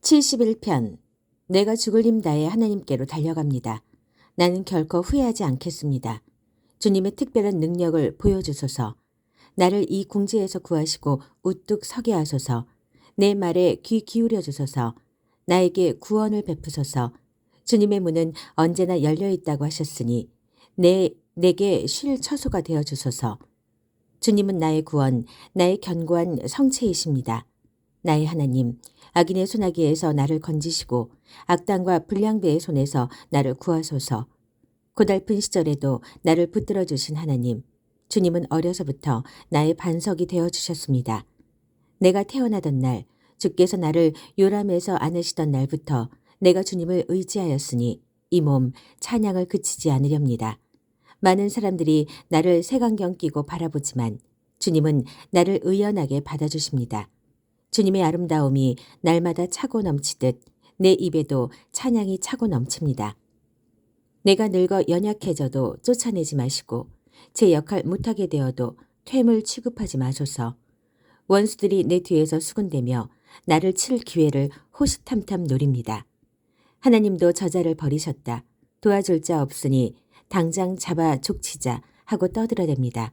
71편. 내가 죽을 힘 다해 하나님께로 달려갑니다. 나는 결코 후회하지 않겠습니다. 주님의 특별한 능력을 보여주소서. 나를 이 궁지에서 구하시고 우뚝 서게 하소서. 내 말에 귀 기울여 주소서. 나에게 구원을 베푸소서. 주님의 문은 언제나 열려 있다고 하셨으니 내게 쉴 처소가 되어 주소서. 주님은 나의 구원, 나의 견고한 성체이십니다. 나의 하나님, 악인의 소나기에서 나를 건지시고 악당과 불량배의 손에서 나를 구하소서. 고달픈 시절에도 나를 붙들어 주신 하나님, 주님은 어려서부터 나의 반석이 되어 주셨습니다. 내가 태어나던 날, 주께서 나를 요람에서 안으시던 날부터 내가 주님을 의지하였으니 이 몸 찬양을 그치지 않으렵니다. 많은 사람들이 나를 색안경 끼고 바라보지만 주님은 나를 의연하게 받아주십니다. 주님의 아름다움이 날마다 차고 넘치듯 내 입에도 찬양이 차고 넘칩니다. 내가 늙어 연약해져도 쫓아내지 마시고 제 역할 못하게 되어도 퇴물 취급하지 마소서. 원수들이 내 뒤에서 수군대며 나를 칠 기회를 호시탐탐 노립니다. 하나님도 저자를 버리셨다. 도와줄 자 없으니 당장 잡아 족치자 하고 떠들어댑니다.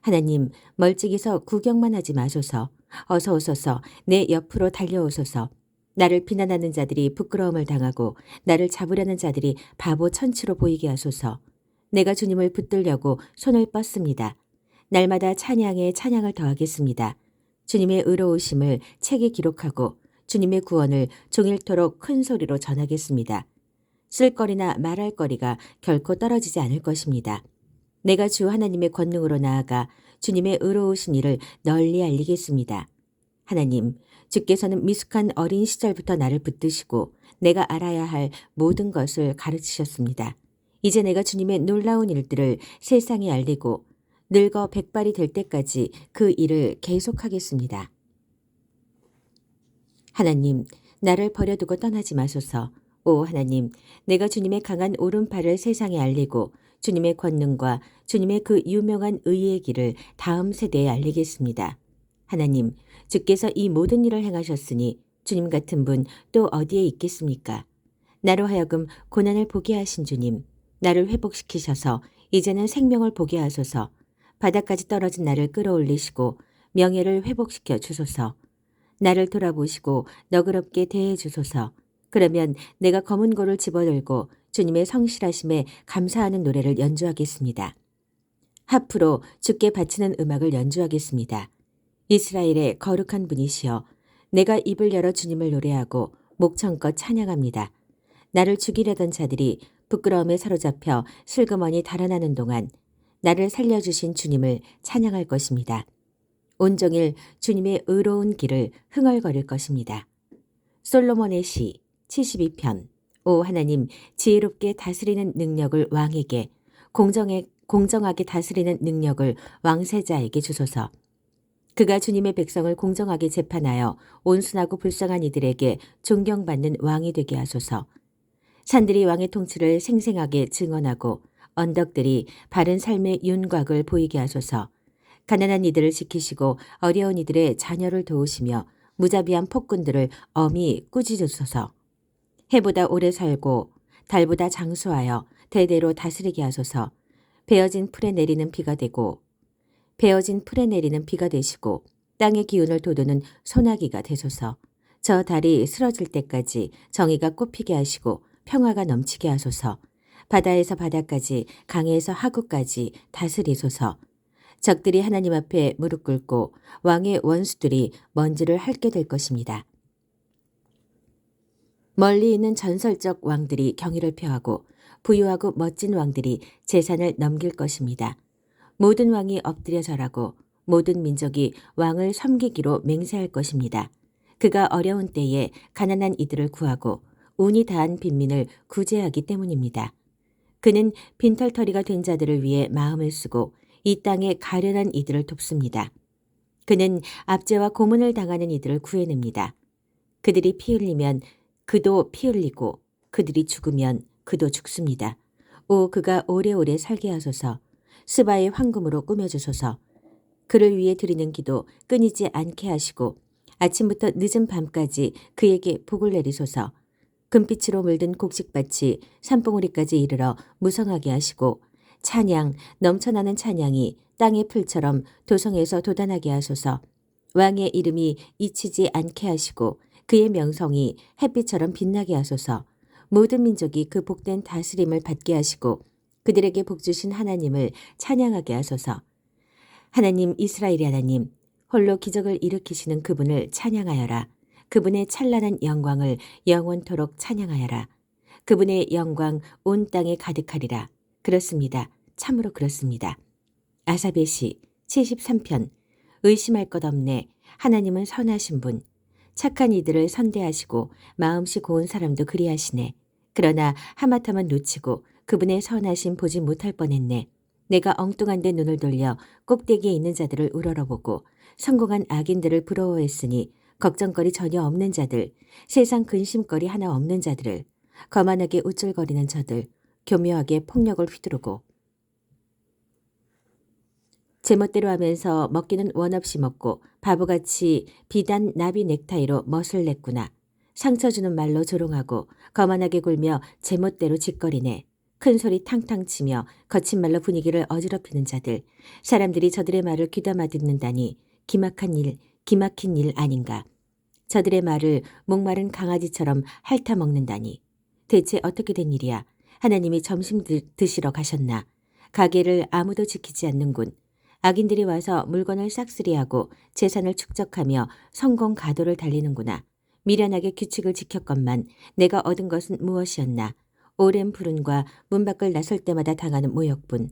하나님, 멀찍이서 구경만 하지 마소서. 어서 오소서. 내 옆으로 달려오소서. 나를 비난하는 자들이 부끄러움을 당하고 나를 잡으려는 자들이 바보 천치로 보이게 하소서. 내가 주님을 붙들려고 손을 뻗습니다. 날마다 찬양에 찬양을 더하겠습니다. 주님의 의로우심을 책에 기록하고 주님의 구원을 종일토록 큰 소리로 전하겠습니다. 쓸거리나 말할 거리가 결코 떨어지지 않을 것입니다. 내가 주 하나님의 권능으로 나아가 주님의 의로우신 일을 널리 알리겠습니다. 하나님, 주께서는 미숙한 어린 시절부터 나를 붙드시고 내가 알아야 할 모든 것을 가르치셨습니다. 이제 내가 주님의 놀라운 일들을 세상에 알리고 늙어 백발이 될 때까지 그 일을 계속하겠습니다. 하나님, 나를 버려두고 떠나지 마소서. 오 하나님, 내가 주님의 강한 오른팔을 세상에 알리고 주님의 권능과 주님의 그 유명한 의의 길을 다음 세대에 알리겠습니다. 하나님, 주께서 이 모든 일을 행하셨으니 주님 같은 분 또 어디에 있겠습니까? 나로 하여금 고난을 보게 하신 주님, 나를 회복시키셔서 이제는 생명을 보게 하소서. 바닥까지 떨어진 나를 끌어올리시고 명예를 회복시켜 주소서. 나를 돌아보시고 너그럽게 대해 주소서. 그러면 내가 검은 고를 집어들고 주님의 성실하심에 감사하는 노래를 연주하겠습니다. 하프로 주께 바치는 음악을 연주하겠습니다. 이스라엘의 거룩한 분이시여, 내가 입을 열어 주님을 노래하고 목청껏 찬양합니다. 나를 죽이려던 자들이 부끄러움에 사로잡혀 슬그머니 달아나는 동안 나를 살려주신 주님을 찬양할 것입니다. 온종일 주님의 의로운 길을 흥얼거릴 것입니다. 솔로몬의 시 72편. 오 하나님, 지혜롭게 다스리는 능력을 왕에게, 공정하게 다스리는 능력을 왕세자에게 주소서. 그가 주님의 백성을 공정하게 재판하여 온순하고 불쌍한 이들에게 존경받는 왕이 되게 하소서. 산들이 왕의 통치를 생생하게 증언하고 언덕들이 바른 삶의 윤곽을 보이게 하소서. 가난한 이들을 지키시고 어려운 이들의 자녀를 도우시며 무자비한 폭군들을 엄히 꾸짖으소서. 해보다 오래 살고 달보다 장수하여 대대로 다스리게 하소서. 베어진 풀에 내리는 비가 되시고 땅의 기운을 돋우는 소나기가 되소서. 저 달이 쓰러질 때까지 정의가 꽃피게 하시고 평화가 넘치게 하소서. 바다에서 바다까지 강에서 하구까지 다스리소서. 적들이 하나님 앞에 무릎 꿇고 왕의 원수들이 먼지를 핥게 될 것입니다. 멀리 있는 전설적 왕들이 경의를 표하고 부유하고 멋진 왕들이 재산을 넘길 것입니다. 모든 왕이 엎드려 절하고 모든 민족이 왕을 섬기기로 맹세할 것입니다. 그가 어려운 때에 가난한 이들을 구하고 운이 다한 빈민을 구제하기 때문입니다. 그는 빈털터리가 된 자들을 위해 마음을 쓰고 이 땅에 가련한 이들을 돕습니다. 그는 압제와 고문을 당하는 이들을 구해냅니다. 그들이 피 흘리면 그도 피 흘리고 그들이 죽으면 그도 죽습니다. 오 그가 오래오래 살게 하소서. 스바의 황금으로 꾸며주소서. 그를 위해 드리는 기도 끊이지 않게 하시고 아침부터 늦은 밤까지 그에게 복을 내리소서. 금빛으로 물든 곡식밭이 산봉우리까지 이르러 무성하게 하시고 찬양 넘쳐나는 찬양이 땅의 풀처럼 도성에서 돋아나게 하소서. 왕의 이름이 잊히지 않게 하시고 그의 명성이 햇빛처럼 빛나게 하소서. 모든 민족이 그 복된 다스림을 받게 하시고 그들에게 복 주신 하나님을 찬양하게 하소서. 하나님 이스라엘의 하나님 홀로 기적을 일으키시는 그분을 찬양하여라. 그분의 찬란한 영광을 영원토록 찬양하여라. 그분의 영광 온 땅에 가득하리라. 그렇습니다. 참으로 그렇습니다. 아사베 시 73편. 의심할 것 없네. 하나님은 선하신 분. 착한 이들을 선대하시고 마음씨 고운 사람도 그리하시네. 그러나 하마터면 놓치고 그분의 선하심 보지 못할 뻔했네. 내가 엉뚱한 데 눈을 돌려 꼭대기에 있는 자들을 우러러보고 성공한 악인들을 부러워했으니 걱정거리 전혀 없는 자들, 세상 근심거리 하나 없는 자들을, 거만하게 우쭐거리는 저들, 교묘하게 폭력을 휘두르고 제멋대로 하면서 먹기는 원 없이 먹고 바보같이 비단 나비 넥타이로 멋을 냈구나. 상처 주는 말로 조롱하고 거만하게 굴며 제멋대로 짓거리네. 큰 소리 탕탕 치며 거친 말로 분위기를 어지럽히는 자들, 사람들이 저들의 말을 귀담아 듣는다니 기막힌 일 아닌가. 저들의 말을 목마른 강아지처럼 핥아 먹는다니. 대체 어떻게 된 일이야? 하나님이 점심 드시러 가셨나? 가게를 아무도 지키지 않는군. 악인들이 와서 물건을 싹쓸이하고 재산을 축적하며 성공 가도를 달리는구나. 미련하게 규칙을 지켰건만 내가 얻은 것은 무엇이었나. 오랜 불운과 문 밖을 나설 때마다 당하는 모욕뿐.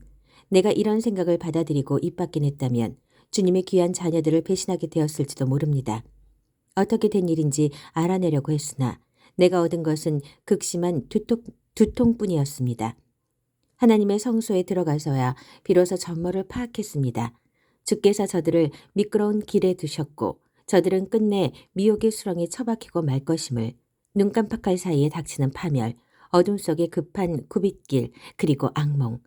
내가 이런 생각을 받아들이고 입 밖에 냈다면 주님의 귀한 자녀들을 배신하게 되었을지도 모릅니다. 어떻게 된 일인지 알아내려고 했으나 내가 얻은 것은 극심한 두통뿐이었습니다. 하나님의 성소에 들어가서야 비로소 전모를 파악했습니다. 주께서 저들을 미끄러운 길에 두셨고 저들은 끝내 미혹의 수렁에 처박히고 말 것임을, 눈 깜빡할 사이에 닥치는 파멸, 어둠 속의 급한 굽잇길, 그리고 악몽.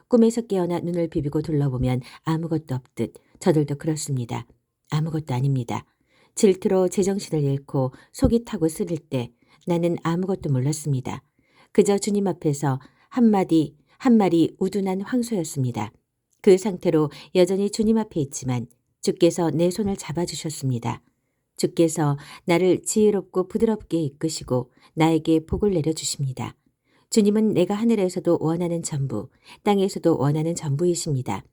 꿈에서 깨어나 눈을 비비고 둘러보면 아무것도 없듯 저들도 그렇습니다. 아무것도 아닙니다. 질투로 제정신을 잃고 속이 타고 쓰릴 때 나는 아무것도 몰랐습니다. 그저 주님 앞에서 한 마리 우둔한 황소였습니다. 그 상태로 여전히 주님 앞에 있지만 주께서 내 손을 잡아주셨습니다. 주께서 나를 지혜롭고 부드럽게 이끄시고 나에게 복을 내려주십니다. 주님은 내가 하늘에서도 원하는 전부, 땅에서도 원하는 전부이십니다.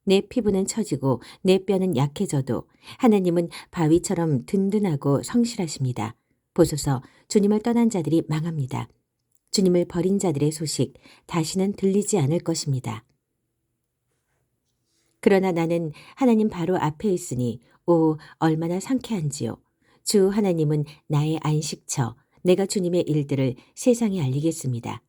내 피부는 처지고 내 뼈는 약해져도 하나님은 바위처럼 든든하고 성실하십니다. 보소서, 주님을 떠난 자들이 망합니다. 주님을 버린 자들의 소식 다시는 들리지 않을 것입니다. 그러나 나는 하나님 바로 앞에 있으니 얼마나 상쾌한지요. 주 하나님은 나의 안식처, 내가 주님의 일들을 세상에 알리겠습니다.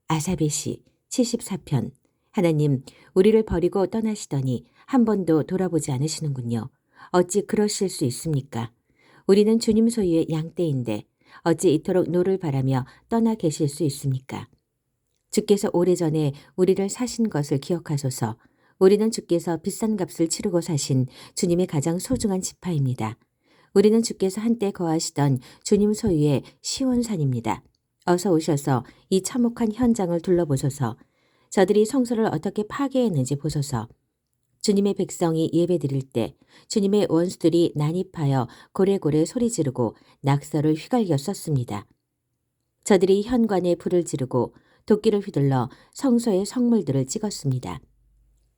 아사베 시 74편. 하나님, 우리를 버리고 떠나시더니 한 번도 돌아보지 않으시는군요. 어찌 그러실 수 있습니까? 우리는 주님 소유의 양떼인데 어찌 이토록 노를 바라며 떠나 계실 수 있습니까? 주께서 오래전에 우리를 사신 것을 기억하소서. 우리는 주께서 비싼 값을 치르고 사신 주님의 가장 소중한 지파입니다. 우리는 주께서 한때 거하시던 주님 소유의 시온산입니다. 어서 오셔서 이 참혹한 현장을 둘러보소서. 저들이 성소를 어떻게 파괴했는지 보소서. 주님의 백성이 예배드릴 때 주님의 원수들이 난입하여 고래고래 소리 지르고 낙서를 휘갈겨 썼습니다. 저들이 현관에 불을 지르고 도끼를 휘둘러 성소의 성물들을 찍었습니다.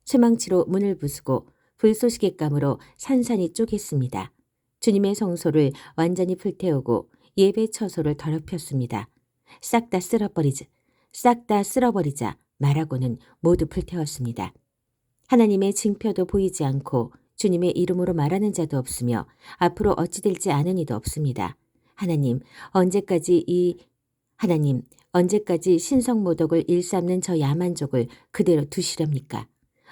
쇠망치로 문을 부수고 불쏘시개감으로 산산이 쪼갰습니다. 주님의 성소를 완전히 불태우고 예배 처소를 더럽혔습니다. 싹 다 쓸어버리자 말하고는 모두 불태웠습니다. 하나님의 징표도 보이지 않고 주님의 이름으로 말하는 자도 없으며 앞으로 어찌 될지 아는 이도 없습니다. 하나님, 언제까지 신성모독을 일삼는 저 야만족을 그대로 두시렵니까?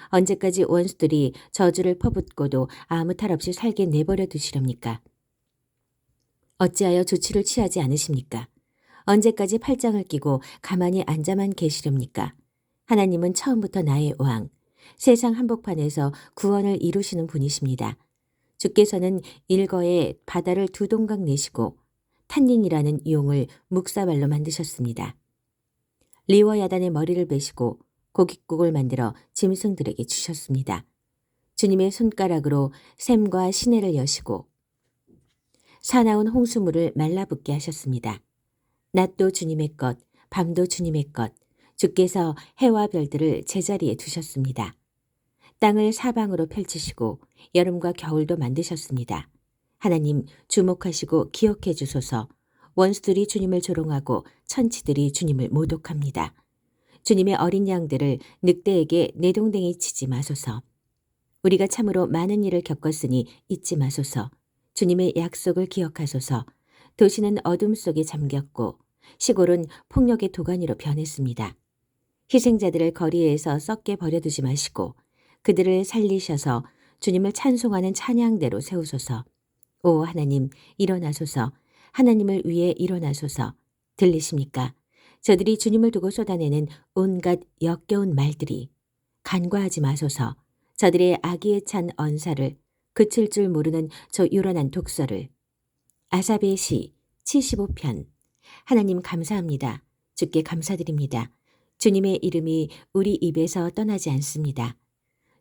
언제까지 원수들이 저주를 퍼붓고도 아무 탈 없이 살게 내버려 두시렵니까? 어찌하여 조치를 취하지 않으십니까? 언제까지 팔짱을 끼고 가만히 앉아만 계시렵니까? 하나님은 처음부터 나의 왕, 세상 한복판에서 구원을 이루시는 분이십니다. 주께서는 일거에 바다를 두 동강 내시고 탄닌이라는 용을 묵사발로 만드셨습니다. 리워야단의 머리를 베시고 고깃국을 만들어 짐승들에게 주셨습니다. 주님의 손가락으로 샘과 시내를 여시고 사나운 홍수물을 말라붙게 하셨습니다. 낮도 주님의 것, 밤도 주님의 것, 주께서 해와 별들을 제자리에 두셨습니다. 땅을 사방으로 펼치시고 여름과 겨울도 만드셨습니다. 하나님 주목하시고 기억해 주소서. 원수들이 주님을 조롱하고 천치들이 주님을 모독합니다. 주님의 어린 양들을 늑대에게 내동댕이 치지 마소서. 우리가 참으로 많은 일을 겪었으니 잊지 마소서. 주님의 약속을 기억하소서. 도시는 어둠 속에 잠겼고 시골은 폭력의 도가니로 변했습니다. 희생자들을 거리에서 썩게 버려두지 마시고 그들을 살리셔서 주님을 찬송하는 찬양대로 세우소서. 오 하나님 일어나소서. 하나님을 위해 일어나소서. 들리십니까? 저들이 주님을 두고 쏟아내는 온갖 역겨운 말들이 간과하지 마소서. 저들의 악의에 찬 언사를 그칠 줄 모르는 저 요란한 독설을. 아삽의 시 75편. 하나님 감사합니다. 주께 감사드립니다. 주님의 이름이 우리 입에서 떠나지 않습니다.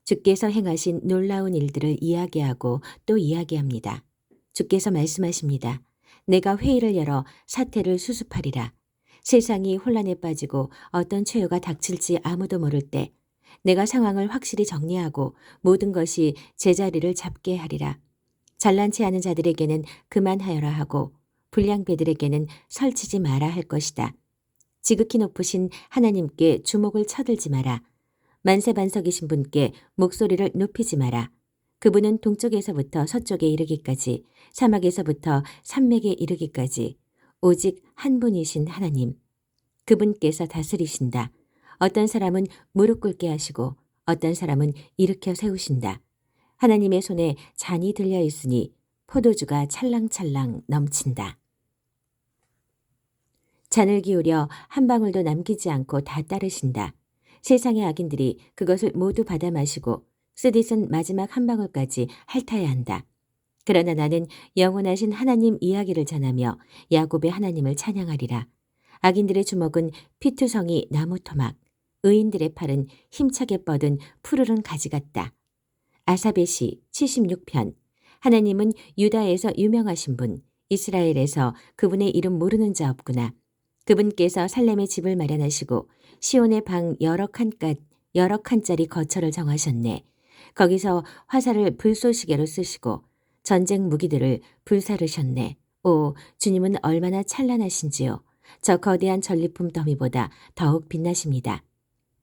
주께서 행하신 놀라운 일들을 이야기하고 또 이야기합니다. 주께서 말씀하십니다. 내가 회의를 열어 사태를 수습하리라. 세상이 혼란에 빠지고 어떤 최후가 닥칠지 아무도 모를 때 내가 상황을 확실히 정리하고 모든 것이 제자리를 잡게 하리라. 잘난 체 하는 자들에게는 그만하여라 하고 불량배들에게는 설치지 마라 할 것이다. 지극히 높으신 하나님께 주목을 쳐들지 마라. 만세반석이신 분께 목소리를 높이지 마라. 그분은 동쪽에서부터 서쪽에 이르기까지 사막에서부터 산맥에 이르기까지 오직 한 분이신 하나님. 그분께서 다스리신다. 어떤 사람은 무릎 꿇게 하시고 어떤 사람은 일으켜 세우신다. 하나님의 손에 잔이 들려 있으니 포도주가 찰랑찰랑 넘친다. 잔을 기울여 한 방울도 남기지 않고 다 따르신다. 세상의 악인들이 그것을 모두 받아 마시고 쓰디쓴 마지막 한 방울까지 핥아야 한다. 그러나 나는 영원하신 하나님 이야기를 전하며 야곱의 하나님을 찬양하리라. 악인들의 주먹은 피투성이 나무 토막, 의인들의 팔은 힘차게 뻗은 푸르른 가지 같다. 아삽의 시 76편. 하나님은 유다에서 유명하신 분, 이스라엘에서 그분의 이름 모르는 자 없구나. 그분께서 살렘에 집을 마련하시고 시온의 방 여러 칸짜리 거처를 정하셨네. 거기서 화살을 불쏘시개로 쓰시고 전쟁 무기들을 불사르셨네. 오, 주님은 얼마나 찬란하신지요. 저 거대한 전리품 더미보다 더욱 빛나십니다.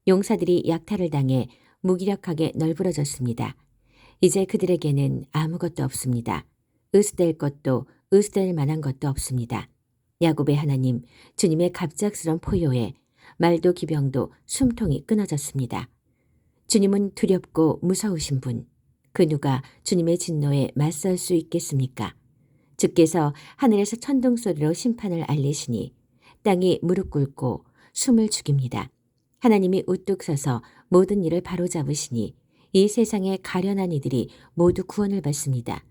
용사들이 약탈을 당해 무기력하게 널브러졌습니다. 이제 그들에게는 아무것도 없습니다. 으스댈 것도 으스댈 만한 것도 없습니다. 야곱의 하나님, 주님의 갑작스런 포효에 말도 기병도 숨통이 끊어졌습니다. 주님은 두렵고 무서우신 분, 그 누가 주님의 진노에 맞설 수 있겠습니까? 주께서 하늘에서 천둥 소리로 심판을 알리시니 땅이 무릎 꿇고 숨을 죽입니다. 하나님이 우뚝 서서 모든 일을 바로잡으시니 이 세상의 가련한 이들이 모두 구원을 받습니다.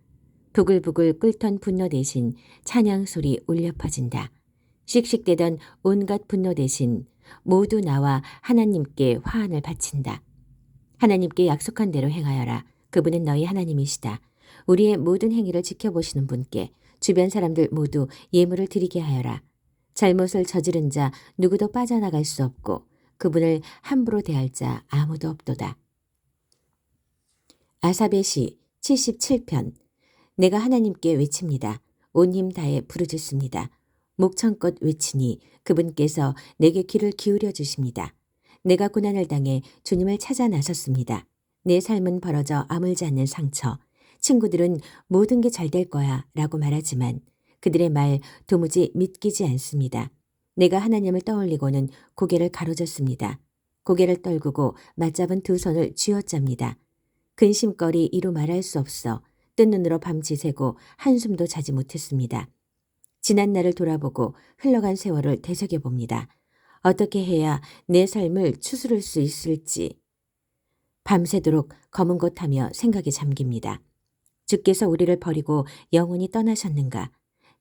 부글부글 끓던 분노 대신 찬양 소리 울려 퍼진다. 씩씩대던 온갖 분노 대신 모두 나와 하나님께 화환을 바친다. 하나님께 약속한 대로 행하여라. 그분은 너희 하나님이시다. 우리의 모든 행위를 지켜보시는 분께 주변 사람들 모두 예물을 드리게 하여라. 잘못을 저지른 자 누구도 빠져나갈 수 없고 그분을 함부로 대할 자 아무도 없도다. 아삽의 시 77편. 내가 하나님께 외칩니다. 온 힘 다해 부르짖습니다. 목청껏 외치니 그분께서 내게 귀를 기울여 주십니다. 내가 고난을 당해 주님을 찾아 나섰습니다. 내 삶은 벌어져 아물지 않는 상처. 친구들은 모든 게 잘 될 거야 라고 말하지만 그들의 말 도무지 믿기지 않습니다. 내가 하나님을 떠올리고는 고개를 가로젓습니다. 고개를 떨구고 맞잡은 두 손을 쥐어짭니다. 근심거리 이루 말할 수 없어 뜬 눈으로 밤지새고 한숨도 자지 못했습니다. 지난 날을 돌아보고 흘러간 세월을 되새겨봅니다. 어떻게 해야 내 삶을 추스를 수 있을지 밤새도록 검은 곳하며 생각에 잠깁니다. 주께서 우리를 버리고 영원히 떠나셨는가?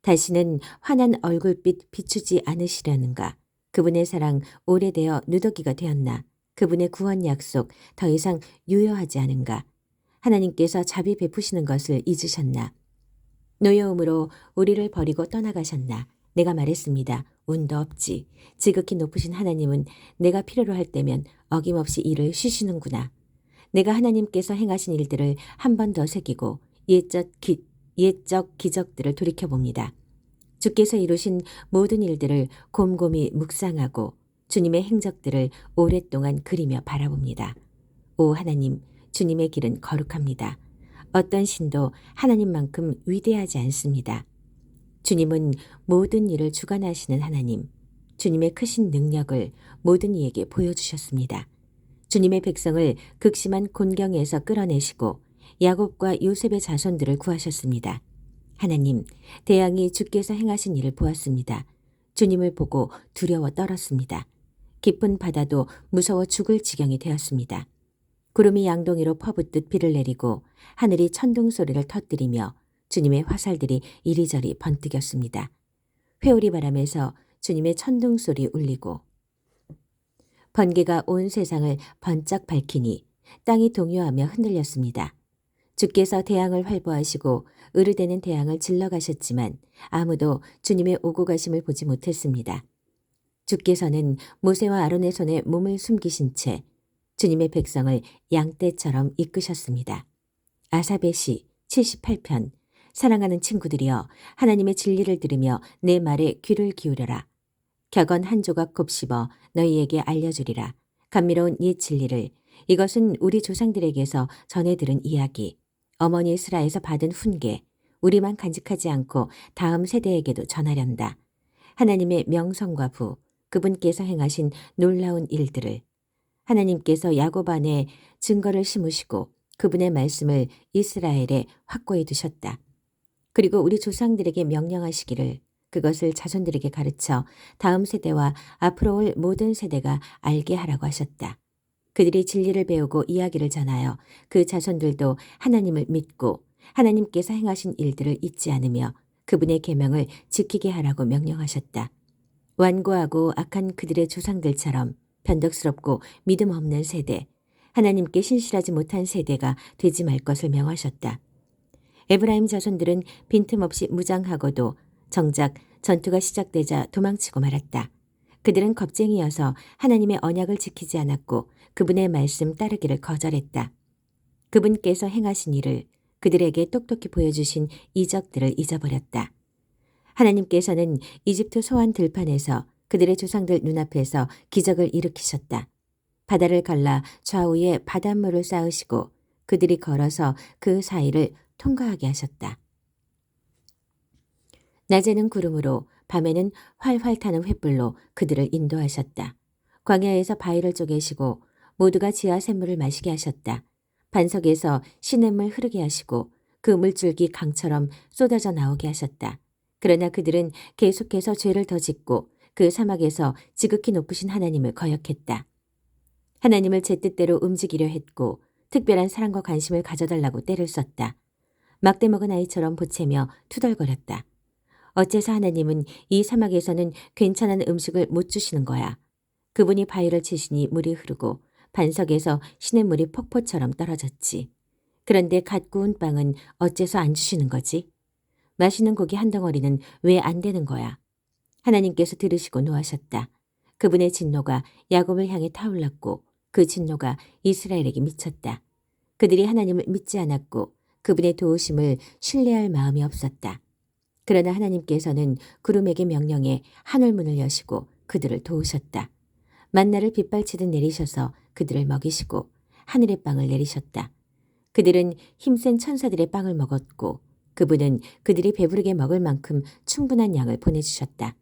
다시는 환한 얼굴빛 비추지 않으시려는가? 그분의 사랑 오래되어 누더기가 되었나? 그분의 구원 약속 더 이상 유효하지 않은가? 하나님께서 자비 베푸시는 것을 잊으셨나? 노여움으로 우리를 버리고 떠나가셨나? 내가 말했습니다. 운도 없지. 지극히 높으신 하나님은 내가 필요로 할 때면 어김없이 일을 쉬시는구나. 내가 하나님께서 행하신 일들을 한 번 더 새기고 옛적 기적들을 돌이켜봅니다. 주께서 이루신 모든 일들을 곰곰이 묵상하고 주님의 행적들을 오랫동안 그리며 바라봅니다. 오 하나님, 주님의 길은 거룩합니다. 어떤 신도 하나님만큼 위대하지 않습니다. 주님은 모든 일을 주관하시는 하나님, 주님의 크신 능력을 모든 이에게 보여주셨습니다. 주님의 백성을 극심한 곤경에서 끌어내시고 야곱과 요셉의 자손들을 구하셨습니다. 하나님, 대왕이 주께서 행하신 일을 보았습니다. 주님을 보고 두려워 떨었습니다. 깊은 바다도 무서워 죽을 지경이 되었습니다. 구름이 양동이로 퍼붓듯 비를 내리고 하늘이 천둥 소리를 터뜨리며 주님의 화살들이 이리저리 번뜩였습니다. 회오리 바람에서 주님의 천둥 소리 울리고 번개가 온 세상을 번쩍 밝히니 땅이 동요하며 흔들렸습니다. 주께서 대항을 활보하시고 으르되는 대항을 질러 가셨지만 아무도 주님의 오고 가심을 보지 못했습니다. 주께서는 모세와 아론의 손에 몸을 숨기신 채 주님의 백성을 양떼처럼 이끄셨습니다. 아사베 시 78편 사랑하는 친구들이여 하나님의 진리를 들으며 내 말에 귀를 기울여라. 격언 한 조각 곱씹어 너희에게 알려주리라. 감미로운 이 진리를 이것은 우리 조상들에게서 전해 들은 이야기 어머니 스라에서 받은 훈계 우리만 간직하지 않고 다음 세대에게도 전하련다. 하나님의 명성과 부 그분께서 행하신 놀라운 일들을 하나님께서 야곱 안에 증거를 심으시고 그분의 말씀을 이스라엘에 확고히 두셨다. 그리고 우리 조상들에게 명령하시기를 그것을 자손들에게 가르쳐 다음 세대와 앞으로 올 모든 세대가 알게 하라고 하셨다. 그들이 진리를 배우고 이야기를 전하여 그 자손들도 하나님을 믿고 하나님께서 행하신 일들을 잊지 않으며 그분의 계명을 지키게 하라고 명령하셨다. 완고하고 악한 그들의 조상들처럼 변덕스럽고 믿음 없는 세대, 하나님께 신실하지 못한 세대가 되지 말 것을 명하셨다. 에브라임 자손들은 빈틈없이 무장하고도 정작 전투가 시작되자 도망치고 말았다. 그들은 겁쟁이여서 하나님의 언약을 지키지 않았고 그분의 말씀 따르기를 거절했다. 그분께서 행하신 일을 그들에게 똑똑히 보여주신 이적들을 잊어버렸다. 하나님께서는 이집트 소환 들판에서 그들의 조상들 눈앞에서 기적을 일으키셨다. 바다를 갈라 좌우에 바닷물을 쌓으시고 그들이 걸어서 그 사이를 통과하게 하셨다. 낮에는 구름으로 밤에는 활활 타는 횃불로 그들을 인도하셨다. 광야에서 바위를 쪼개시고 모두가 지하 샘물을 마시게 하셨다. 반석에서 시냇물 흐르게 하시고 그 물줄기 강처럼 쏟아져 나오게 하셨다. 그러나 그들은 계속해서 죄를 더 짓고 그 사막에서 지극히 높으신 하나님을 거역했다. 하나님을 제 뜻대로 움직이려 했고 특별한 사랑과 관심을 가져달라고 때를 썼다. 막대 먹은 아이처럼 보채며 투덜거렸다. 어째서 하나님은 이 사막에서는 괜찮은 음식을 못 주시는 거야. 그분이 바위를 치시니 물이 흐르고 반석에서 시냇물이 폭포처럼 떨어졌지. 그런데 갓 구운 빵은 어째서 안 주시는 거지? 맛있는 고기 한 덩어리는 왜 안 되는 거야? 하나님께서 들으시고 노하셨다. 그분의 진노가 야곱을 향해 타올랐고 그 진노가 이스라엘에게 미쳤다. 그들이 하나님을 믿지 않았고 그분의 도우심을 신뢰할 마음이 없었다. 그러나 하나님께서는 구름에게 명령해 하늘문을 여시고 그들을 도우셨다. 만나를 빗발치듯 내리셔서 그들을 먹이시고 하늘의 빵을 내리셨다. 그들은 힘센 천사들의 빵을 먹었고 그분은 그들이 배부르게 먹을 만큼 충분한 양을 보내주셨다.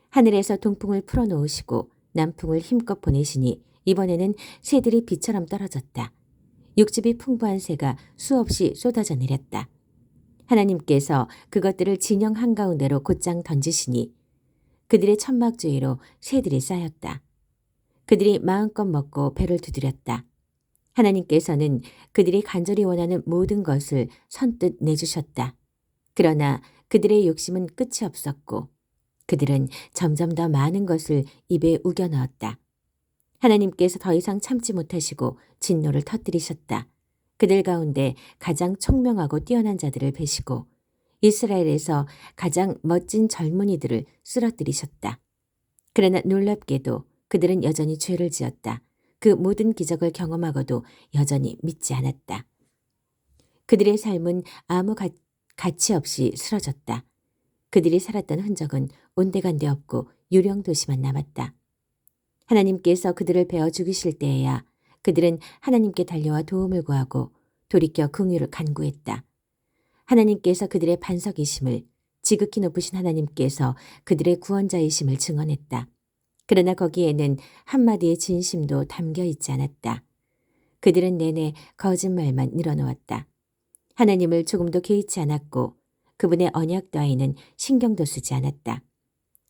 하늘에서 동풍을 풀어놓으시고 남풍을 힘껏 보내시니 이번에는 새들이 비처럼 떨어졌다. 육즙이 풍부한 새가 수없이 쏟아져 내렸다. 하나님께서 그것들을 진영 한가운데로 곧장 던지시니 그들의 천막주위로 새들이 쌓였다. 그들이 마음껏 먹고 배를 두드렸다. 하나님께서는 그들이 간절히 원하는 모든 것을 선뜻 내주셨다. 그러나 그들의 욕심은 끝이 없었고 그들은 점점 더 많은 것을 입에 우겨 넣었다. 하나님께서 더 이상 참지 못하시고 진노를 터뜨리셨다. 그들 가운데 가장 총명하고 뛰어난 자들을 베시고 이스라엘에서 가장 멋진 젊은이들을 쓰러뜨리셨다. 그러나 놀랍게도 그들은 여전히 죄를 지었다. 그 모든 기적을 경험하고도 여전히 믿지 않았다. 그들의 삶은 아무 가치 없이 쓰러졌다. 그들이 살았던 흔적은 온데간데 없고 유령 도시만 남았다. 하나님께서 그들을 베어 죽이실 때에야 그들은 하나님께 달려와 도움을 구하고 돌이켜 긍휼을 간구했다. 하나님께서 그들의 반석이심을, 지극히 높으신 하나님께서 그들의 구원자이심을 증언했다. 그러나 거기에는 한마디의 진심도 담겨 있지 않았다. 그들은 내내 거짓말만 늘어놓았다. 하나님을 조금도 개의치 않았고 그분의 언약 따위는 신경도 쓰지 않았다.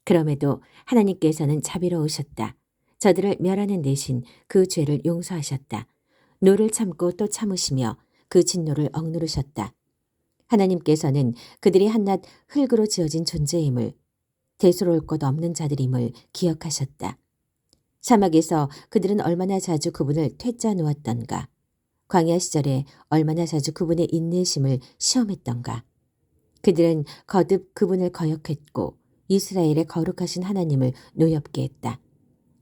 그럼에도 하나님께서는 자비로우셨다. 저들을 멸하는 대신 그 죄를 용서하셨다. 노를 참고 또 참으시며 그 진노를 억누르셨다. 하나님께서는 그들이 한낱 흙으로 지어진 존재임을, 대수로울 것 없는 자들임을 기억하셨다. 사막에서 그들은 얼마나 자주 그분을 퇴짜 놓았던가. 광야 시절에 얼마나 자주 그분의 인내심을 시험했던가. 그들은 거듭 그분을 거역했고 이스라엘의 거룩하신 하나님을 노엽게 했다.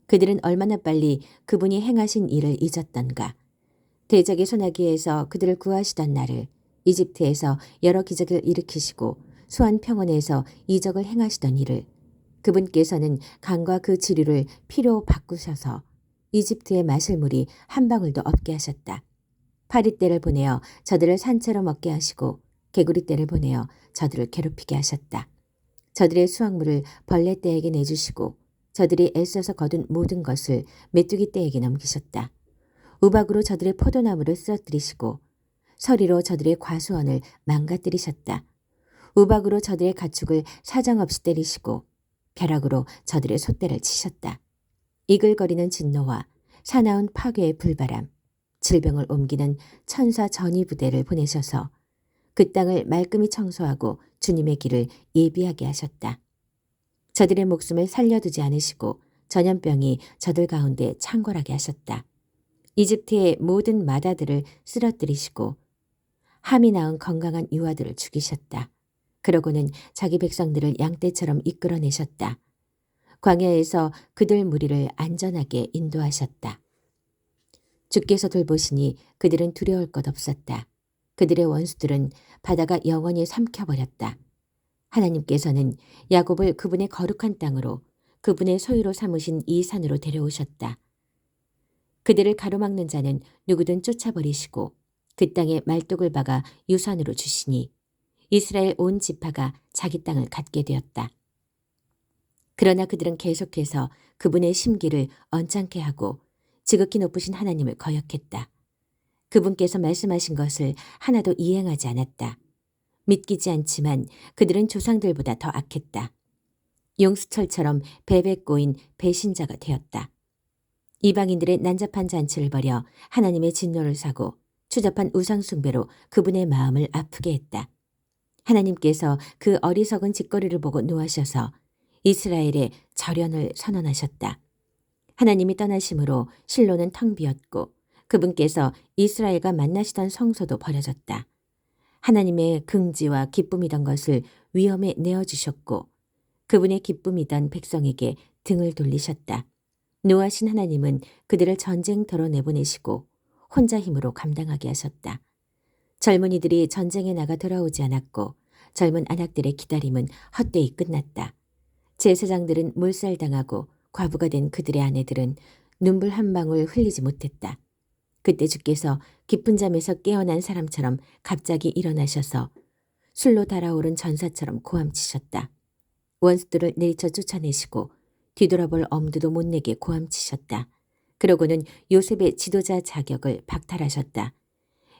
그들은 얼마나 빨리 그분이 행하신 일을 잊었던가. 대적의 소나기에서 그들을 구하시던 날을, 이집트에서 여러 기적을 일으키시고 수완 평원에서 이적을 행하시던 일을, 그분께서는 강과 그 지류를 피로 바꾸셔서 이집트의 마실 물이 한 방울도 없게 하셨다. 파리떼를 보내어 저들을 산채로 먹게 하시고 개구리떼를 보내어 저들을 괴롭히게 하셨다. 저들의 수확물을 벌레떼에게 내주시고 저들이 애써서 거둔 모든 것을 메뚜기떼에게 넘기셨다. 우박으로 저들의 포도나무를 쓰러뜨리시고 서리로 저들의 과수원을 망가뜨리셨다. 우박으로 저들의 가축을 사정없이 때리시고 벼락으로 저들의 솥대를 치셨다. 이글거리는 진노와 사나운 파괴의 불바람, 질병을 옮기는 천사 전이 부대를 보내셔서 그 땅을 말끔히 청소하고 주님의 길을 예비하게 하셨다. 저들의 목숨을 살려두지 않으시고 전염병이 저들 가운데 창궐하게 하셨다. 이집트의 모든 마다들을 쓰러뜨리시고 함이 낳은 건강한 유아들을 죽이셨다. 그러고는 자기 백성들을 양떼처럼 이끌어내셨다. 광야에서 그들 무리를 안전하게 인도하셨다. 주께서 돌보시니 그들은 두려울 것 없었다. 그들의 원수들은 바다가 영원히 삼켜버렸다. 하나님께서는 야곱을 그분의 거룩한 땅으로, 그분의 소유로 삼으신 이 산으로 데려오셨다. 그들을 가로막는 자는 누구든 쫓아버리시고 그 땅에 말뚝을 박아 유산으로 주시니 이스라엘 온 지파가 자기 땅을 갖게 되었다. 그러나 그들은 계속해서 그분의 심기를 언짢게 하고 지극히 높으신 하나님을 거역했다. 그분께서 말씀하신 것을 하나도 이행하지 않았다. 믿기지 않지만 그들은 조상들보다 더 악했다. 용수철처럼 베베 꼬인 배신자가 되었다. 이방인들의 난잡한 잔치를 벌여 하나님의 진노를 사고 추잡한 우상숭배로 그분의 마음을 아프게 했다. 하나님께서 그 어리석은 짓거리를 보고 노하셔서 이스라엘의 절연을 선언하셨다. 하나님이 떠나심으로 실로는 텅 비었고 그분께서 이스라엘과 만나시던 성소도 버려졌다. 하나님의 긍지와 기쁨이던 것을 위험에 내어주셨고 그분의 기쁨이던 백성에게 등을 돌리셨다. 노하신 하나님은 그들을 전쟁터로 내보내시고 혼자 힘으로 감당하게 하셨다. 젊은이들이 전쟁에 나가 돌아오지 않았고 젊은 아낙들의 기다림은 헛되이 끝났다. 제사장들은 몰살당하고 과부가 된 그들의 아내들은 눈물 한 방울 흘리지 못했다. 그때 주께서 깊은 잠에서 깨어난 사람처럼 갑자기 일어나셔서 술로 달아오른 전사처럼 고함치셨다. 원수들을 내리쳐 쫓아내시고 뒤돌아볼 엄두도 못 내게 고함치셨다. 그러고는 요셉의 지도자 자격을 박탈하셨다.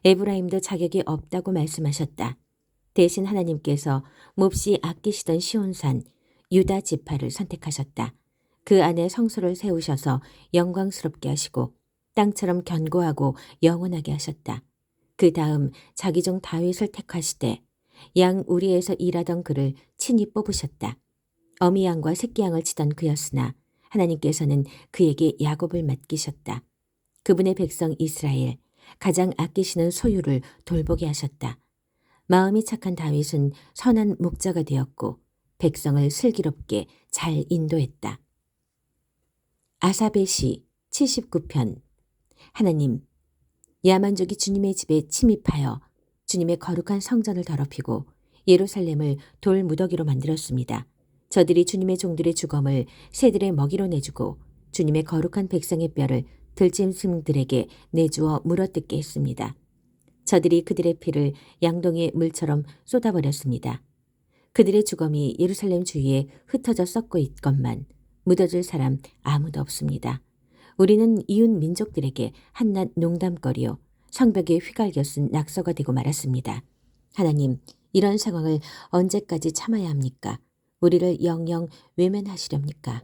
에브라임도 자격이 없다고 말씀하셨다. 대신 하나님께서 몹시 아끼시던 시온산 유다 지파를 선택하셨다. 그 안에 성소를 세우셔서 영광스럽게 하시고 땅처럼 견고하고 영원하게 하셨다. 그 다음 자기 종 다윗을 택하시되 양 우리에서 일하던 그를 친히 뽑으셨다. 어미 양과 새끼 양을 치던 그였으나 하나님께서는 그에게 야곱을 맡기셨다. 그분의 백성 이스라엘, 가장 아끼시는 소유를 돌보게 하셨다. 마음이 착한 다윗은 선한 목자가 되었고 백성을 슬기롭게 잘 인도했다. 아삽의 시 79편. 하나님, 야만족이 주님의 집에 침입하여 주님의 거룩한 성전을 더럽히고 예루살렘을 돌 무더기로 만들었습니다. 저들이 주님의 종들의 주검을 새들의 먹이로 내주고 주님의 거룩한 백성의 뼈를 들짐승들에게 내주어 물어뜯게 했습니다. 저들이 그들의 피를 양동이의 물처럼 쏟아버렸습니다. 그들의 주검이 예루살렘 주위에 흩어져 썩고 있건만 묻어줄 사람 아무도 없습니다. 우리는 이웃 민족들에게 한낱 농담거리요 성벽에 휘갈겨 쓴 낙서가 되고 말았습니다. 하나님, 이런 상황을 언제까지 참아야 합니까? 우리를 영영 외면하시렵니까?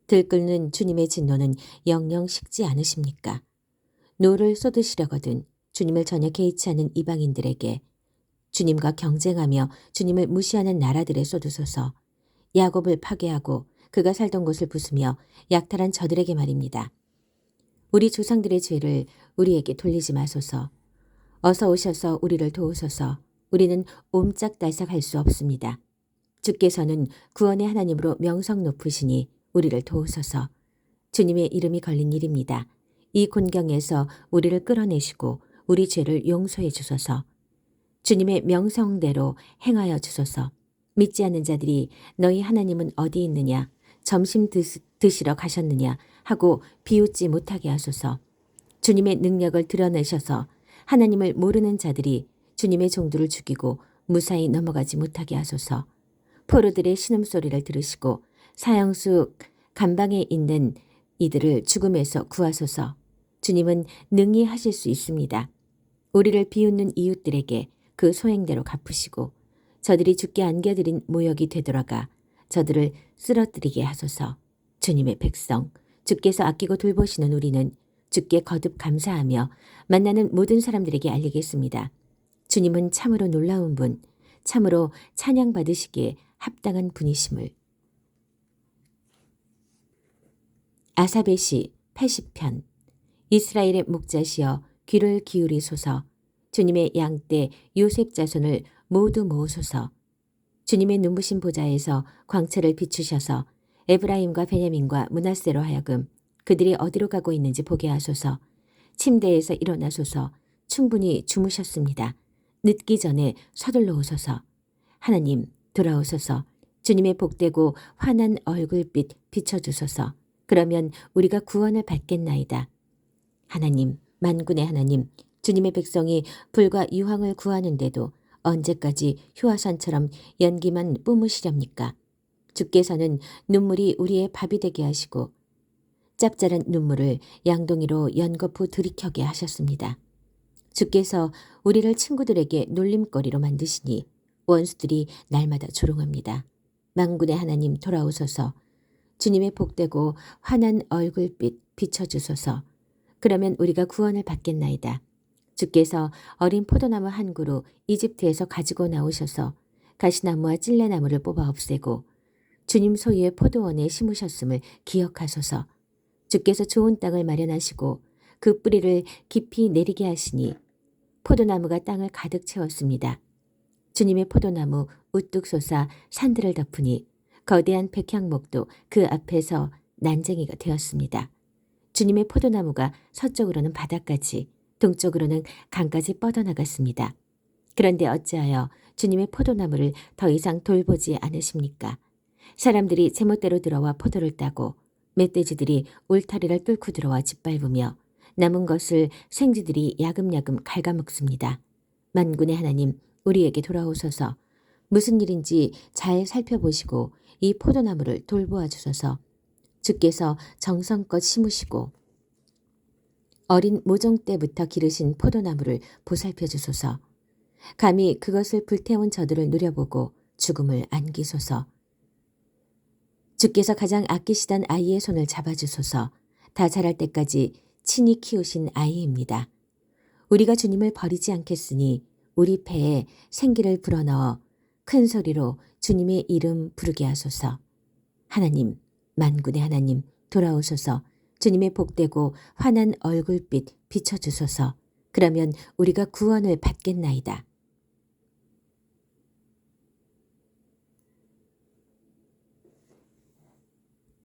들끓는 주님의 진노는 영영 식지 않으십니까? 노를 쏟으시려거든 주님을 전혀 개의치 않은 이방인들에게 주님과 경쟁하며 주님을 무시하는 나라들에 쏟으소서. 야곱을 파괴하고 그가 살던 곳을 부수며 약탈한 저들에게 말입니다. 우리 조상들의 죄를 우리에게 돌리지 마소서. 어서 오셔서 우리를 도우소서. 우리는 옴짝달싹할 수 없습니다. 주께서는 구원의 하나님으로 명성 높으시니 우리를 도우소서. 주님의 이름이 걸린 일입니다. 이 곤경에서 우리를 끌어내시고 우리 죄를 용서해 주소서. 주님의 명성대로 행하여 주소서. 믿지 않는 자들이 너희 하나님은 어디 있느냐, 점심 드시러 가셨느냐 하고 비웃지 못하게 하소서. 주님의 능력을 드러내셔서 하나님을 모르는 자들이 주님의 종들을 죽이고 무사히 넘어가지 못하게 하소서. 포로들의 신음소리를 들으시고 사형수 감방에 있는 이들을 죽음에서 구하소서. 주님은 능히 하실 수 있습니다. 우리를 비웃는 이웃들에게 그 소행대로 갚으시고 저들이 주께 안겨드린 모욕이 되돌아가 저들을 쓰러뜨리게 하소서. 주님의 백성, 주께서 아끼고 돌보시는 우리는 주께 거듭 감사하며 만나는 모든 사람들에게 알리겠습니다. 주님은 참으로 놀라운 분, 참으로 찬양받으시기에 합당한 분이심을. 아삽의 시 80편. 이스라엘의 목자시여 귀를 기울이소서. 주님의 양떼 요셉 자손을 모두 모으소서. 주님의 눈부신 보좌에서 광채를 비추셔서 에브라임과 베냐민과 므낫세로 하여금 그들이 어디로 가고 있는지 보게 하소서. 침대에서 일어나소서. 충분히 주무셨습니다. 늦기 전에 서둘러 오소서. 하나님, 돌아오소서. 주님의 복되고 환한 얼굴빛 비춰주소서. 그러면 우리가 구원을 받겠나이다. 하나님, 만군의 하나님, 주님의 백성이 불과 유황을 구하는데도 언제까지 휴화산처럼 연기만 뿜으시렵니까? 주께서는 눈물이 우리의 밥이 되게 하시고 짭짤한 눈물을 양동이로 연거푸 들이켜게 하셨습니다. 주께서 우리를 친구들에게 놀림거리로 만드시니 원수들이 날마다 조롱합니다. 만군의 하나님 돌아오소서. 주님의 복되고 환한 얼굴빛 비춰주소서. 그러면 우리가 구원을 받겠나이다. 주께서 어린 포도나무 한 그루 이집트에서 가지고 나오셔서 가시나무와 찔레나무를 뽑아 없애고 주님 소유의 포도원에 심으셨음을 기억하소서. 주께서 좋은 땅을 마련하시고 그 뿌리를 깊이 내리게 하시니 포도나무가 땅을 가득 채웠습니다. 주님의 포도나무 우뚝 솟아 산들을 덮으니 거대한 백향목도 그 앞에서 난쟁이가 되었습니다. 주님의 포도나무가 서쪽으로는 바다까지 동쪽으로는 강까지 뻗어나갔습니다. 그런데 어찌하여 주님의 포도나무를 더 이상 돌보지 않으십니까? 사람들이 제멋대로 들어와 포도를 따고 멧돼지들이 울타리를 뚫고 들어와 짓밟으며 남은 것을 생쥐들이 야금야금 갉아먹습니다. 만군의 하나님, 우리에게 돌아오소서. 무슨 일인지 잘 살펴보시고 이 포도나무를 돌보아 주소서. 주께서 정성껏 심으시고 어린 모종 때부터 기르신 포도나무를 보살펴 주소서. 감히 그것을 불태운 저들을 누려보고 죽음을 안기소서. 주께서 가장 아끼시던 아이의 손을 잡아주소서. 다 자랄 때까지 친히 키우신 아이입니다. 우리가 주님을 버리지 않겠으니 우리 폐에 생기를 불어넣어 큰 소리로 주님의 이름 부르게 하소서. 하나님, 만군의 하나님, 돌아오소서. 주님의 복되고 환한 얼굴빛 비춰주소서. 그러면 우리가 구원을 받겠나이다.